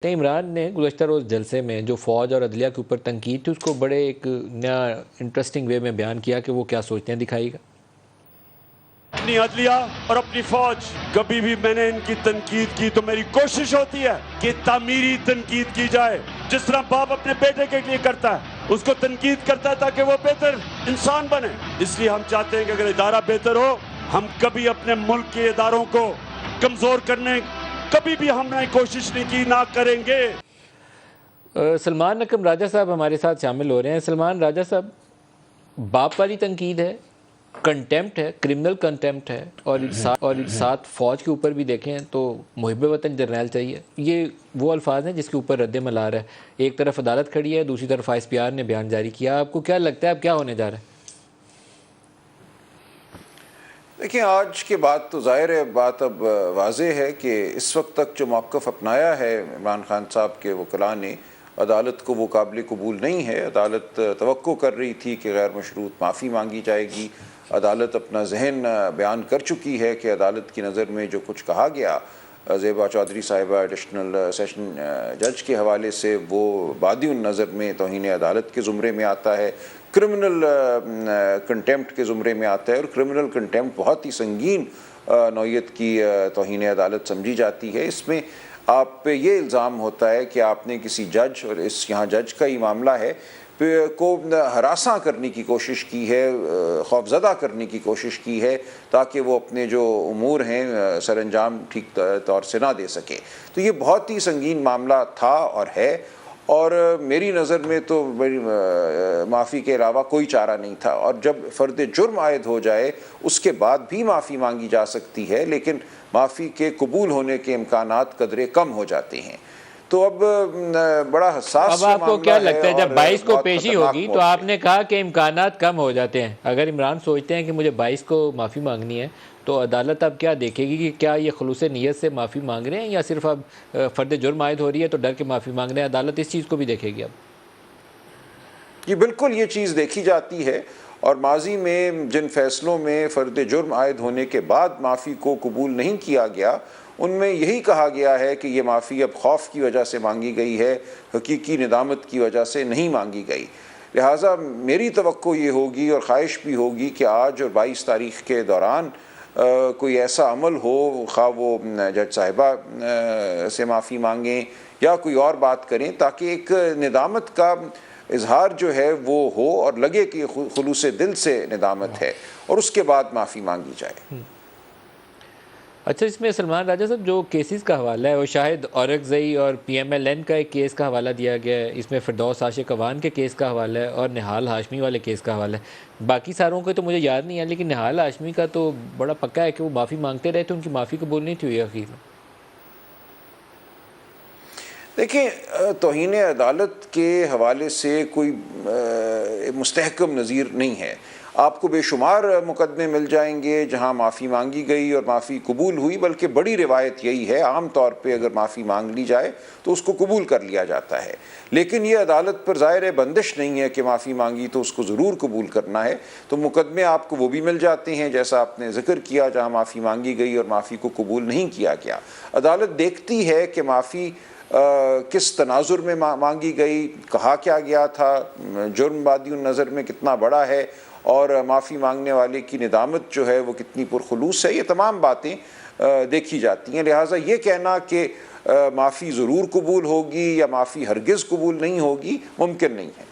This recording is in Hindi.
इमरान ने गुज़श्ता रोज़ जलसे में जो फ़ौज और अदलिया के ऊपर तनकीद थी उसको बड़े एक नया इंटरेस्टिंग वे में बयान किया कि वो क्या सोचते हैं, दिखाएगा। अपनी अदलिया और अपनी फौज, कभी भी मैंने इनकी तनकीद की तो मेरी कोशिश होती है कि तामीरी तनकीद की जाए। जिस तरह बाप अपने बेटे के लिए करता है, उसको तनकीद करता है ताकि वो बेहतर इंसान बने। इसलिए हम चाहते हैं कि अगर इदारा बेहतर हो, हम कभी अपने मुल्क के इदारों को कमज़ोर करने कभी भी हमने कोशिश नहीं की, ना करेंगे। सलमान नकम राजा साहब हमारे साथ शामिल हो रहे हैं। सलमान राजा साहब, बाप वाली तनकीद है, कंटेम्प्ट है, क्रिमिनल कंटेम्प्ट है, और साथ फ़ौज के ऊपर भी देखें तो मुहिब वतन जर्नैल चाहिए। ये वो अल्फाज हैं जिसके ऊपर रद्द मलार है। एक तरफ अदालत खड़ी है, दूसरी तरफ ISPR ने बयान जारी किया। आपको क्या लगता है अब क्या होने जा रहा है? देखिए, आज के बाद तो ज़ाहिर है बात अब वाज़ेह है कि इस वक्त तक जो मौक़िफ़ अपनाया है इमरान खान साहब के वकला ने, अदालत को वो काबिल कबूल नहीं है। अदालत तवक्को कर रही थी कि गैर मशरूत माफ़ी मांगी जाएगी। अदालत अपना जहन बयान कर चुकी है कि अदालत की नज़र में जो कुछ कहा गया ज़ेबा चौधरी साहिबा एडिशनल सेशन जज के हवाले से, वो बादी नज़र में तौहीन अदालत के ज़ुमरे में आता है, क्रिमिनल कंटेम्प्ट के ज़ुमरे में आता है। और क्रिमिनल कंटेम्प्ट बहुत ही संगीन नौयत की तौहीन अदालत समझी जाती है। इसमें आप पे ये इल्ज़ाम होता है कि आपने किसी जज, और इस यहाँ जज का ही मामला है, को हरासा करने की कोशिश की है, खौफज़दा करने की कोशिश की है, ताकि वो अपने जो उमूर हैं सर अंजाम ठीक तौर से ना दे सके। तो ये बहुत ही संगीन मामला था और है, और मेरी नज़र में तो माफ़ी के अलावा कोई चारा नहीं था। और जब फ़र्द जुर्म आयद हो जाए उसके बाद भी माफ़ी मांगी जा सकती है, लेकिन माफ़ी के कबूल होने के इम्कानात कदरे कम हो जाते हैं। तो अब बड़ा हसास, अब आपको क्या लगता है जब 22 को पेशी होगी तो आपने कहा कि इम्कानात कम हो जाते हैं, अगर इमरान सोचते हैं कि मुझे 22 को माफ़ी मांगनी है तो अदालत अब क्या देखेगी कि क्या ये खुलूस नीयत से माफ़ी मांग रहे हैं या सिर्फ अब फ़र्द जुर्म आयद हो रही है तो डर के माफ़ी मांग रहे हैं? अदालत इस चीज़ को भी देखेगी अब? ये बिल्कुल ये चीज़ देखी जाती है, और माजी में जिन फैसलों में फ़र्द जुर्म आयद होने के बाद माफ़ी को कबूल नहीं किया गया, उनमें यही कहा गया है कि ये माफ़ी अब खौफ की वजह से मांगी गई है, हकीकी निदामत की वजह से नहीं मांगी गई। लिहाजा मेरी तवक्को ये होगी और ख्वाहिश भी होगी कि आज और 22 तारीख़ के दौरान कोई ऐसा अमल हो, खा वो जज साहिबा से माफ़ी मांगें या कोई और बात करें, ताकि एक निदामत का इजहार जो है वो हो और लगे कि खुलूस दिल से निदामत है, और उसके बाद माफ़ी मांगी जाए। अच्छा, इसमें सलमान राजा साहब जो केसेस का हवाला है वो शाहिद औरकज़ई और PMLN का एक केस का हवाला दिया गया है, इसमें फ़िरदौस आशिक़ अवान के केस का हवाला है और निहाल हाशमी वाले केस का हवाला है। बाकी सारों के तो मुझे याद नहीं है, लेकिन निहाल हाशमी का तो बड़ा पक्का है कि वो माफ़ी मांगते रहे थे, उनकी माफ़ी कबूल नहीं हुई आखिर में। देखिए, तौहीन अदालत के हवाले से कोई मुस्तहकम नज़ीर नहीं है। आपको बेशुमार मुकदमे मिल जाएंगे जहां माफ़ी मांगी गई और माफ़ी कबूल हुई, बल्कि बड़ी रिवायत यही है आम तौर पे अगर माफ़ी मांग ली जाए तो उसको कबूल कर लिया जाता है। लेकिन ये अदालत पर ज़ाहिर बंदिश नहीं है कि माफ़ी मांगी तो उसको ज़रूर कबूल करना है। तो मुकदमे आपको वो भी मिल जाते हैं जैसा आपने ज़िक्र किया, जहाँ माफ़ी मांगी गई और माफ़ी को कबूल नहीं किया गया। अदालत देखती है कि माफ़ी किस तनाजुर में मांगी गई, कहा क्या गया था, जुर्म बादी नज़र में कितना बड़ा है, और माफ़ी मांगने वाले की निदामत जो है वो कितनी पुरखुलूस है। ये तमाम बातें देखी जाती हैं। लिहाजा ये कहना कि माफ़ी ज़रूर कबूल होगी या माफ़ी हरगिज़ कबूल नहीं होगी मुमकिन नहीं है।